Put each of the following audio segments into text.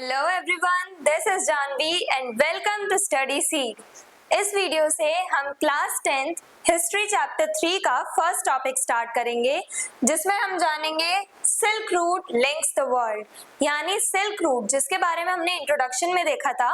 Hello everyone, this is Janvi and welcome to study seed. इस video से हम class 10th history chapter 3 का first topic start करेंगे, जिसमें हम जानेंगे silk route links the world, यानी सिल्क रूट जिसके बारे में हमने इंट्रोडक्शन में देखा था।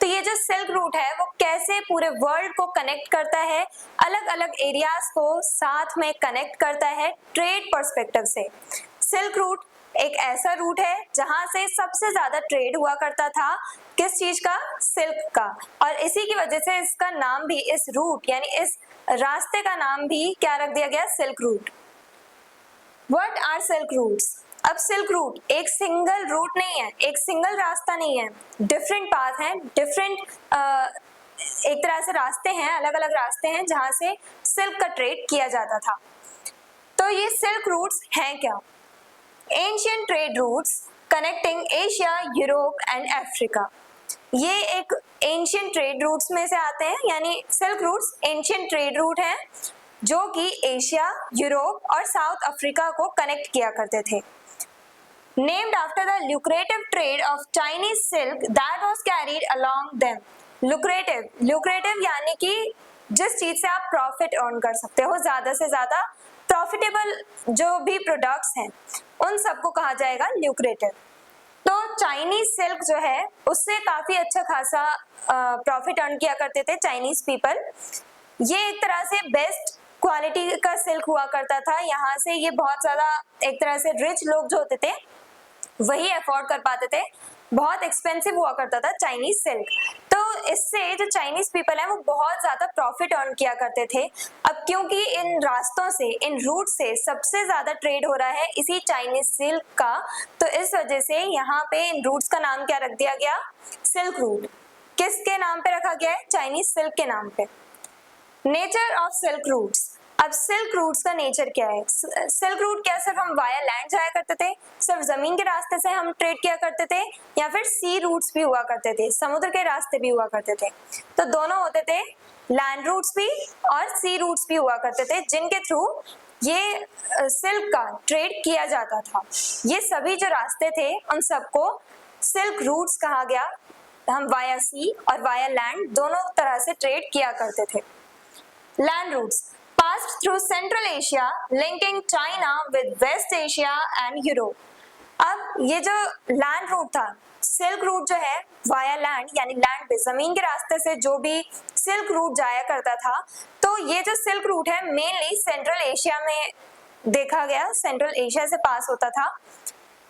तो ये जो सिल्क रूट है वो कैसे पूरे वर्ल्ड को कनेक्ट करता है, अलग अलग एरियाज को साथ में कनेक्ट करता है ट्रेड पर्सपेक्टिव से। सिल्क रूट एक ऐसा रूट है जहां से सबसे ज्यादा ट्रेड हुआ करता था, किस चीज का? सिल्क का। और इसी की वजह से इसका नाम भी, इस रूट यानी इस रास्ते का नाम भी क्या रख दिया गया? Silk route. What are silk routes? अब सिल्क रूट एक सिंगल रूट नहीं है, एक सिंगल रास्ता नहीं है, डिफरेंट पाथ हैं, डिफरेंट एक तरह से रास्ते हैं, अलग अलग रास्ते हैं जहां से सिल्क का ट्रेड किया जाता था। तो ये सिल्क रूट्स हैं क्या? Ancient trade routes connecting Asia, Europe and Africa. ये एक एंशिएंट ट्रेड रूट्स में से आते हैं, यानी silk routes ancient trade route हैं जो कि एशिया, यूरोप और साउथ अफ्रीका को कनेक्ट किया करते थे। Named after the lucrative trade of Chinese silk that was carried along them. lucrative यानी कि जिस चीज से आप प्रॉफिट अर्न कर सकते हो, ज्यादा से ज्यादा प्रॉफिटेबल जो भी प्रोडक्ट्स हैं उन सबको कहा जाएगा ल्यूक्रेटिव। तो चाइनीज सिल्क जो है उससे काफी अच्छा खासा प्रॉफिट अर्न किया करते थे चाइनीज पीपल। ये एक तरह से बेस्ट क्वालिटी का सिल्क हुआ करता था, यहाँ से ये बहुत ज्यादा एक तरह से रिच लोग जो होते थे वही अफोर्ड कर पाते थे, बहुत एक्सपेंसिव हुआ करता था चाइनीज सिल्क। तो इससे जो चाइनीज पीपल है वो बहुत ज्यादा प्रॉफिट अर्न किया करते थे। अब क्योंकि इन रास्तों से, इन रूट से सबसे ज्यादा ट्रेड हो रहा है इसी चाइनीज सिल्क का, तो इस वजह से यहाँ पे इन रूट्स का नाम क्या रख दिया गया? Silk root. किसके नाम पे रखा गया है? चाइनीज सिल्क के नाम पे। Nature of silk routes. अब सिल्क रूट्स का नेचर क्या है? सिल्क रूट क्या सिर्फ हम वाया लैंड जाया करते थे, सिर्फ जमीन के रास्ते से हम ट्रेड किया करते थे, या फिर सी रूट्स भी हुआ करते थे, समुद्र के रास्ते भी हुआ करते थे? तो दोनों होते थे, लैंड रूट्स भी और सी रूट्स भी हुआ करते थे, जिनके थ्रू ये सिल्क का ट्रेड किया जाता था। ये सभी जो रास्ते थे उन सबको सिल्क रूट्स कहा गया। हम वाया सी और वाया लैंड दोनों तरह से ट्रेड किया करते थे। Land routes passed through Central Asia, linking China with West Asia and Europe. अब ये जो लैंड रूट था, सिल्क रूट जो है वाया लैंड यानी लैंड पे जमीन के रास्ते से जो भी सिल्क रूट जाया करता था, तो ये जो सिल्क रूट है मेनली सेंट्रल एशिया में देखा गया, सेंट्रल एशिया से पास होता था।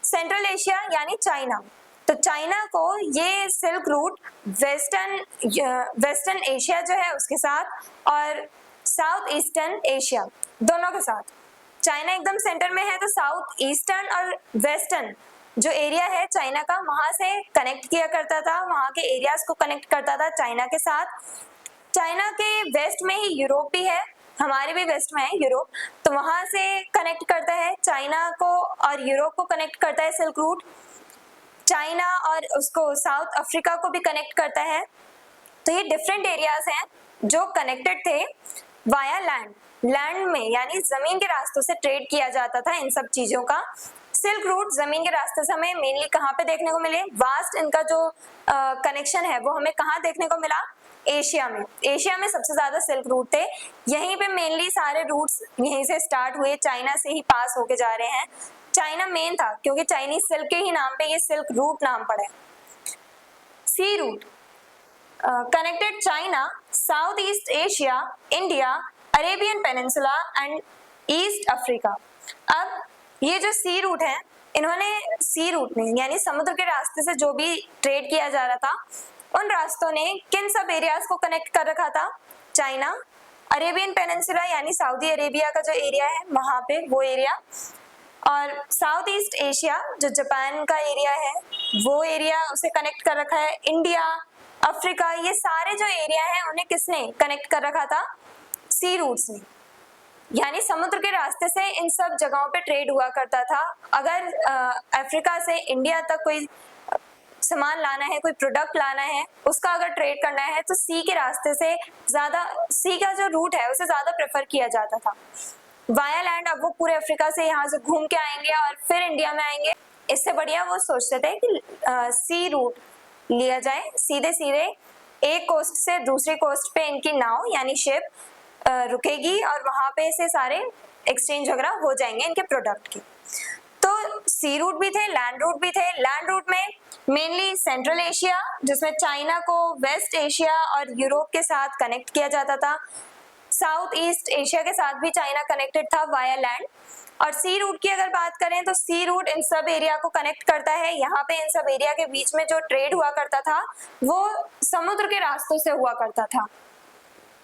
सेंट्रल एशिया यानी चाइना, तो चाइना को ये सिल्क रूट वेस्टर्न एशिया जो है उसके साथ और साउथ ईस्टर्न एशिया दोनों के साथ, चाइना एकदम सेंटर में है तो साउथ ईस्टर्न और वेस्टर्न जो एरिया है चाइना का वहां से कनेक्ट किया करता था, वहां के एरियाज को कनेक्ट करता था चाइना के साथ। चाइना के वेस्ट में ही यूरोप भी है, हमारे भी वेस्ट में है यूरोप, तो वहां से कनेक्ट करता है चाइना को और यूरोप को कनेक्ट करता है सिल्क रूट। चाइना और उसको साउथ अफ्रीका को भी कनेक्ट करता है। तो ये डिफरेंट एरियाज हैं जो कनेक्टेड थे वाया लैंड, लैंड में यानी जमीन के रास्तों से ट्रेड किया जाता था इन सब चीजों का। सिल्क रूट जमीन के रास्ते से हमें मेनली कहाँ पे देखने को मिले? वास्ट इनका जो कनेक्शन है वो हमें कहाँ देखने को मिला? एशिया में। एशिया में सबसे ज्यादा सिल्क रूट थे, यहीं पे मेनली सारे रूट्स यहीं से स्टार्ट हुए, चाइना से ही पास होके जा रहे हैं। चाइना मेन था क्योंकि चाइनीज सिल्क के ही नाम पे ये सिल्क रूट नाम पड़ा है। Sea route connected China, South East Asia, India, Arabian peninsula and East Africa. अब ये जो सी रूट है, इन्होंने सी रूट में यानी समुद्र के रास्ते से जो भी ट्रेड किया जा रहा था उन रास्तों ने किन सब एरियाज को कनेक्ट कर रखा था? चाइना, अरेबियन पेनिनसुला यानी सऊदी अरेबिया का जो एरिया है वहां पे वो एरिया, और साउथ ईस्ट एशिया जो जापान का एरिया है वो एरिया उसे कनेक्ट कर रखा है। इंडिया, अफ्रीका, ये सारे जो एरिया है उन्हें किसने कनेक्ट कर रखा था? सी रूट्स ने, यानी समुद्र के रास्ते से इन सब जगहों पे ट्रेड हुआ करता था। अगर अफ्रीका से इंडिया तक कोई सामान लाना है, कोई प्रोडक्ट लाना है, उसका अगर ट्रेड करना है तो सी के रास्ते से ज्यादा, सी का जो रूट है उसे ज्यादा प्रेफर किया जाता था। वाया लैंड अब वो पूरे अफ्रीका से यहाँ से घूम के आएंगे और फिर इंडिया में आएंगे, इससे बढ़िया वो सोचते थे कि सी रूट लिया जाए, सीधे सीधे एक कोस्ट से दूसरी कोस्ट पे इनकी नाव यानी शिप रुकेगी और वहां पे से सारे एक्सचेंज वगैरह हो जाएंगे इनके प्रोडक्ट की। तो सी रूट भी थे, लैंड रूट भी थे। लैंड रूट में मेनली सेंट्रल एशिया, जिसमें चाइना को वेस्ट एशिया और यूरोप के साथ कनेक्ट किया जाता था। साउथ ईस्ट एशिया के साथ भी चाइना कनेक्टेड था वाया लैंड। और सी रूट की अगर बात करें तो सी रूट इन सब एरिया को कनेक्ट करता है। यहाँ पे इन सब एरिया के बीच में जो ट्रेड हुआ करता था वो समुद्र के रास्तों से हुआ करता था।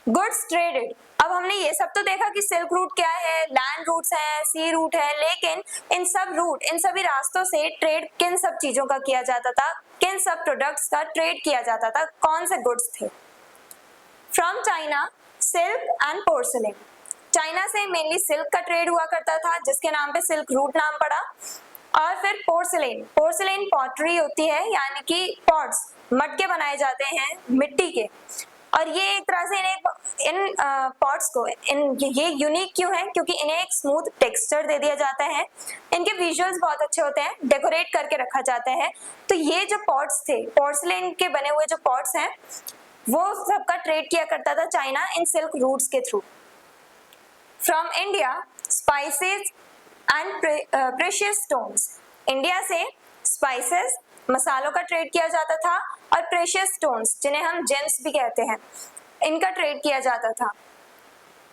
Goods traded. अब हमने ये सब तो देखा कि सिल्क रूट क्या है, लैंड रूट्स हैं, सी रूट है, लेकिन इन सब रूट, इन सभी रास्तों से ट्रेड किन सब चीजों का किया जाता था, किन सब प्रोडक्ट्स का ट्रेड किया जाता था, कौन से गुड्स थे? From China silk and porcelain. China से मेनली सिल्क का ट्रेड हुआ करता था जिसके नाम पे सिल्क रूट नाम पड़ा। और फिर पोर्सलेन, पोर्सलेन पॉटरी होती है यानी कि पॉट्स, मटके बनाए जाते हैं मिट्टी के। और ये एक तरह से इन पॉट्स को ये यूनिक क्यों है? क्योंकि इन्हें एक स्मूथ टेक्सचर दे दिया जाता है, इनके विजुअल्स बहुत अच्छे होते हैं, डेकोरेट करके रखा जाता है। तो ये जो पॉट्स थे, पोर्सलेन के बने हुए जो पॉट्स हैं, वो सबका ट्रेड किया करता था चाइना इन सिल्क रूट्स के through. From India spices and precious stones. India से स्पाइसेस, मसालों का ट्रेड किया जाता था और प्रेशियस स्टोन्स, जिन्हें हम जेम्स भी कहते हैं, इनका ट्रेड किया जाता था।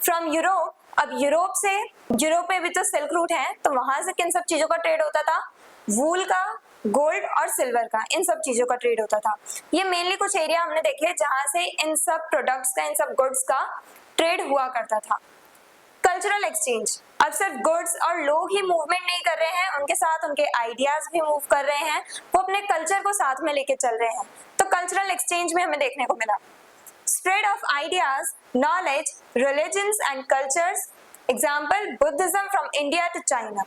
फ्रॉम यूरोप, अब यूरोप से, यूरोप में भी तो सिल्क रूट है, तो वहां से किन सब चीजों का ट्रेड होता था? वूल का, गोल्ड और सिल्वर का, इन सब चीजों का ट्रेड होता था। ये मेनली कुछ एरिया हमने देखे जहां से इन सब प्रोडक्ट्स का, इन सब गुड्स का ट्रेड हुआ करता था। कल्चरल एक्सचेंज, अब सिर्फ गुड्स और लोग ही मूवमेंट नहीं कर रहे हैं, उनके साथ उनके आइडियाज भी मूव कर रहे हैं, वो अपने कल्चर को साथ में लेके चल रहे हैं। तो कल्चरल एक्सचेंज में हमें देखने को मिला spread of ideas, knowledge, religions and cultures. Example Buddhism from India to China.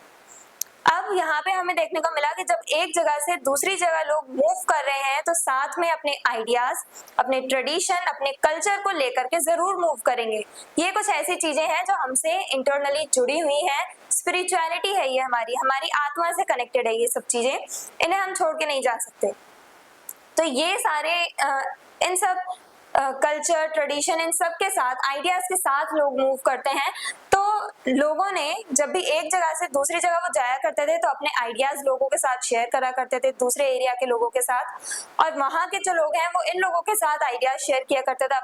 अब यहाँ पे हमें देखने को मिला कि जब एक जगह से दूसरी जगह लोग मूव कर रहे हैं तो साथ में अपने आइडियाज, अपने ट्रेडिशन, अपने कल्चर को लेकर के जरूर मूव करेंगे। ये कुछ ऐसी चीजें हैं जो हमसे इंटरनली जुड़ी हुई हैं, स्पिरिचुअलिटी है ये, हमारी हमारी आत्मा से कनेक्टेड है ये सब चीजें, इन्हें हम छोड़ के नहीं जा सकते। तो ये सारे इन सब कल्चर, ट्रेडिशन, इन सब के साथ, आइडियाज के साथ लोग मूव करते हैं। तो लोगों ने जब भी एक जगह से दूसरी जगह वो जाया करते थे तो अपने आइडियाज लोगों के साथ शेयर करा करते थे, दूसरे एरिया के लोगों के साथ। और वहाँ के जो लोग हैं वो इन लोगों के साथ आइडियाज शेयर किया करते थे,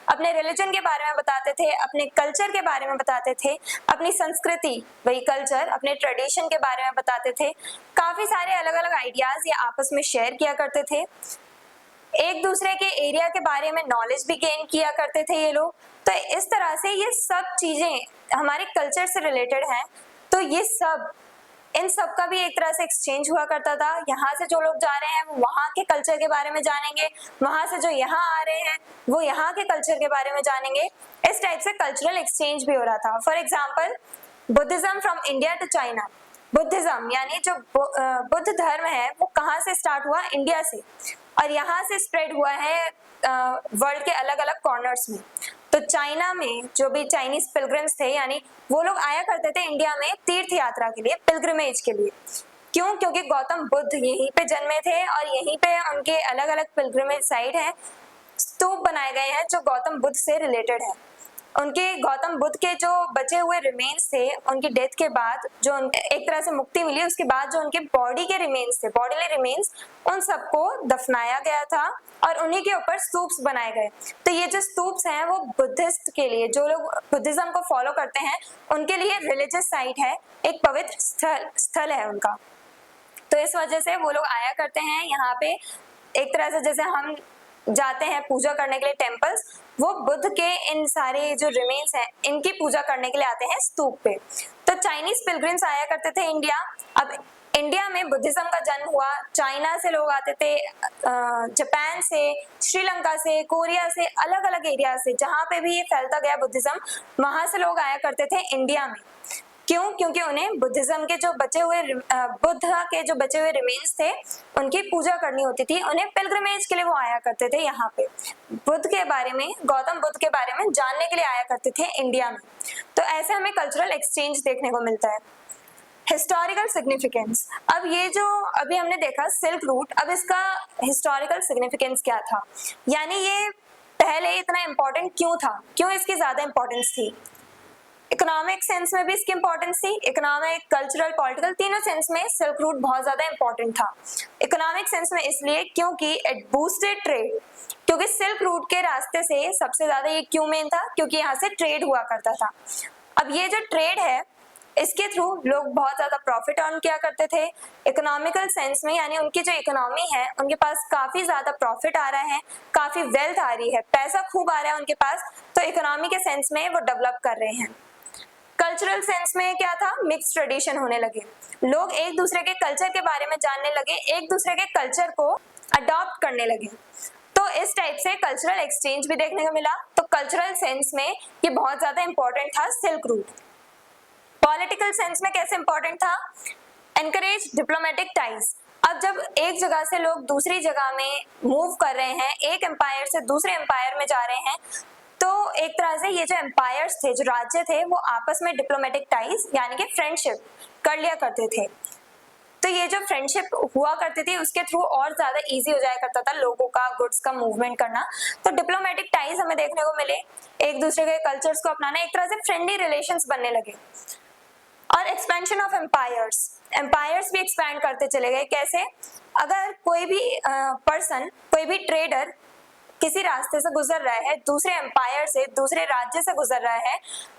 अपने रिलीजन के बारे में बताते थे, अपने कल्चर के बारे में बताते थे, अपनी संस्कृति, वही कल्चर, अपने ट्रेडिशन के बारे में बताते थे। काफी सारे अलग अलग आइडियाज ये आपस में शेयर किया करते थे, एक दूसरे के एरिया के बारे में नॉलेज भी गेन किया करते थे ये लोग। तो इस तरह से ये सब चीजें हमारे कल्चर से रिलेटेड हैं। तो ये सब, इन सब का भी एक तरह से एक्सचेंज हुआ करता था। यहाँ से जो लोग जा रहे हैं वो वहाँ के कल्चर के बारे में जानेंगे, वहां से जो यहाँ आ रहे हैं वो यहाँ के कल्चर के बारे में जानेंगे। इस टाइप से कल्चरल एक्सचेंज भी हो रहा था। For example Buddhism from India to China. Buddhism यानी जो बुद्ध धर्म है वो कहाँ से स्टार्ट हुआ? इंडिया से, और यहाँ से स्प्रेड हुआ है वर्ल्ड के अलग अलग कॉर्नर्स में। तो चाइना में जो भी चाइनीज पिलग्रिम्स थे, यानी वो लोग आया करते थे इंडिया में तीर्थ यात्रा के लिए, पिलग्रिमेज के लिए। क्यों? क्योंकि गौतम बुद्ध यहीं पे जन्मे थे और यहीं पे उनके अलग अलग पिलग्रिमेज साइट है, स्तूप बनाए गए हैं जो गौतम बुद्ध से रिलेटेड है। उनके गौतम बुद्ध के जो बचे हुए रिमेन्स थे, उनकी डेथ के बाद जो एक तरह से मुक्ति मिली, उसके बाद जो उनके बॉडी के रिमेन्स थे, बॉडीली रिमेन्स, उन सबको दफनाया गया था और उन्हीं के ऊपर स्तूप्स बनाए गए। तो ये जो स्तूप्स हैं वो बुद्धिस्ट के लिए, जो लोग बुद्धिज्म को फॉलो करते हैं उनके लिए रिलीजियस साइट है, एक पवित्र स्थल है उनका। तो इस वजह से वो लोग आया करते हैं यहाँ पे, एक तरह से जैसे हम जाते हैं पूजा करने के लिए टेम्पल्स, वो बुद्ध के इन सारे जो रिमेन्स हैं इनकी पूजा करने के लिए आते हैं स्तूप पे। तो चाइनीज पिलग्रिम्स आया करते थे इंडिया। अब इंडिया में बुद्धिज्म का जन्म हुआ, चाइना से लोग आते थे, जापान से, श्रीलंका से, कोरिया से, अलग अलग एरिया से, जहाँ पे भी ये फैलता गया बुद्धिज्म, वहां से लोग आया करते थे इंडिया में। क्यों? क्योंकि उन्हें बुद्धिज्म के जो बचे हुए बुद्ध के जो बचे हुए रिमेन्स थे उनकी पूजा करनी होती थी, उन्हें पिलग्रिमेज के लिए वो आया करते थे यहाँ पे, बुद्ध के बारे में, गौतम बुद्ध के बारे में जानने के लिए आया करते थे इंडिया में। तो ऐसे हमें कल्चरल एक्सचेंज देखने को मिलता है। Historical significance. अब ये जो अभी हमने देखा सिल्क रूट, अब इसका हिस्टोरिकल सिग्निफिकेंस क्या था, यानी ये पहले इतना इंपॉर्टेंट क्यों था, क्यों इसकी ज्यादा इंपॉर्टेंस थी। इकोनॉमिक सेंस में भी इसकी इंपॉर्टेंस थी, इकोनॉमिक, कल्चरल, पॉलिटिकल, तीनों सेंस में सिल्क रूट बहुत ज्यादा इंपॉर्टेंट था। इकोनॉमिक सेंस में इसलिए क्योंकि इट बूस्टेड ट्रेड, क्योंकि सिल्क रूट के रास्ते से सबसे ज्यादा ये क्यों मेन था, क्योंकि यहाँ से ट्रेड हुआ करता था। अब ये जो ट्रेड है इसके थ्रू लोग बहुत ज्यादा प्रॉफिट अर्न किया करते थे। इकोनॉमिकल सेंस में यानी उनकी जो इकोनॉमी है उनके पास काफी ज्यादा प्रॉफिट आ रहा है, काफी वेल्थ आ रही है, पैसा खूब आ रहा है उनके पास, तो इकोनॉमी के सेंस में वो डेवलप कर रहे हैं। कल्चरल सेंस में क्या था, मिक्स ट्रेडिशन होने लगे, लोग एक दूसरे के कल्चर के बारे में जानने लगे, एक दूसरे के कल्चर को अडॉप्ट करने लगे, तो इस टाइप से कल्चरल एक्सचेंज भी देखने को मिला। तो कल्चरल सेंस में ये बहुत ज्यादा इंपॉर्टेंट था सिल्क रूट। पॉलिटिकल सेंस में कैसे इंपॉर्टेंट था, एनकरेज डिप्लोमेटिक टाइज। अब जब एक जगह से लोग दूसरी जगह में मूव कर रहे हैं, एक एम्पायर से दूसरे एम्पायर में जा रहे हैं, तो एक तरह से ये जो एम्पायर्स थे, जो राज्य थे, वो आपस में डिप्लोमेटिक टाइज यानी कि फ्रेंडशिप कर लिया करते थे। तो ये जो फ्रेंडशिप हुआ करती थी उसके थ्रू और ज्यादा इजी हो जाया करता था लोगों का गुड्स का मूवमेंट करना। तो डिप्लोमेटिक टाइज हमें देखने को मिले, एक दूसरे के कल्चर्स को अपनाना, एक तरह से फ्रेंडली रिलेशंस बनने लगे। और एक्सपेंशन ऑफ एम्पायर्स, एम्पायर्स भी एक्सपैंड करते चले गए। कैसे, अगर कोई भी पर्सन, कोई भी ट्रेडर किसी रास्ते से गुजर रहा है, दूसरे एम्पायर से, दूसरे राज्य से गुजर रहा है,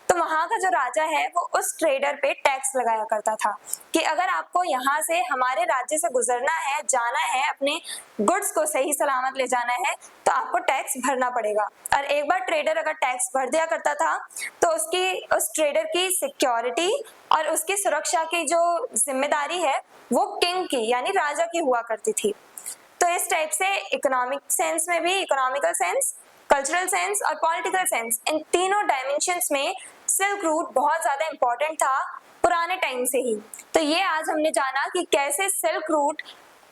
तो वहां का जो राजा है वो उस ट्रेडर पे टैक्स लगाया करता था कि अगर आपको यहाँ से हमारे राज्य से गुजरना है, जाना है, अपने गुड्स को सही सलामत ले जाना है, तो आपको टैक्स भरना पड़ेगा। और एक बार ट्रेडर अगर टैक्स भर दिया करता था तो उस ट्रेडर की सिक्योरिटी और उसकी सुरक्षा की जो जिम्मेदारी है वो किंग की यानी राजा की हुआ करती थी। तो इस टाइप से इकोनॉमिक सेंस में भी, इकोनॉमिकल सेंस, कल्चरल सेंस और पॉलिटिकल सेंस, इन तीनों डायमेंशंस में सिल्क रूट बहुत ज्यादा इंपॉर्टेंट था पुराने टाइम से ही। तो ये आज हमने जाना कि कैसे सिल्क रूट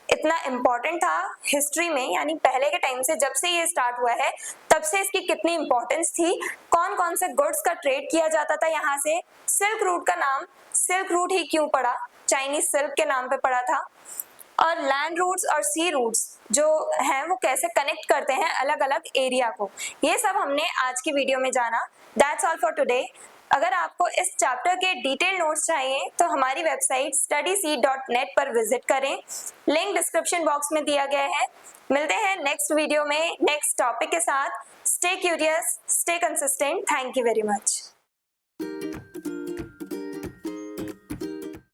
इतना इम्पोर्टेंट था हिस्ट्री में, यानी पहले के टाइम से, जब से ये स्टार्ट हुआ है तब से इसकी कितनी इंपॉर्टेंस थी, कौन कौन से गुड्स का ट्रेड किया जाता था यहाँ से, सिल्क रूट का नाम सिल्क रूट ही क्यों पड़ा, चाइनीज सिल्क के नाम पे पड़ा था, और लैंड रूट्स और सी रूट्स जो हैं वो कैसे कनेक्ट करते हैं अलग अलग एरिया को, ये सब हमने आज की वीडियो में जाना। That's all for today. अगर आपको इस चैप्टर के डिटेल नोट्स चाहिए तो हमारी वेबसाइट studyseed.net पर विजिट करें, लिंक डिस्क्रिप्शन बॉक्स में दिया गया है। मिलते हैं नेक्स्ट वीडियो में नेक्स्ट टॉपिक के साथ। Stay curious, stay consistent. Thank you very much.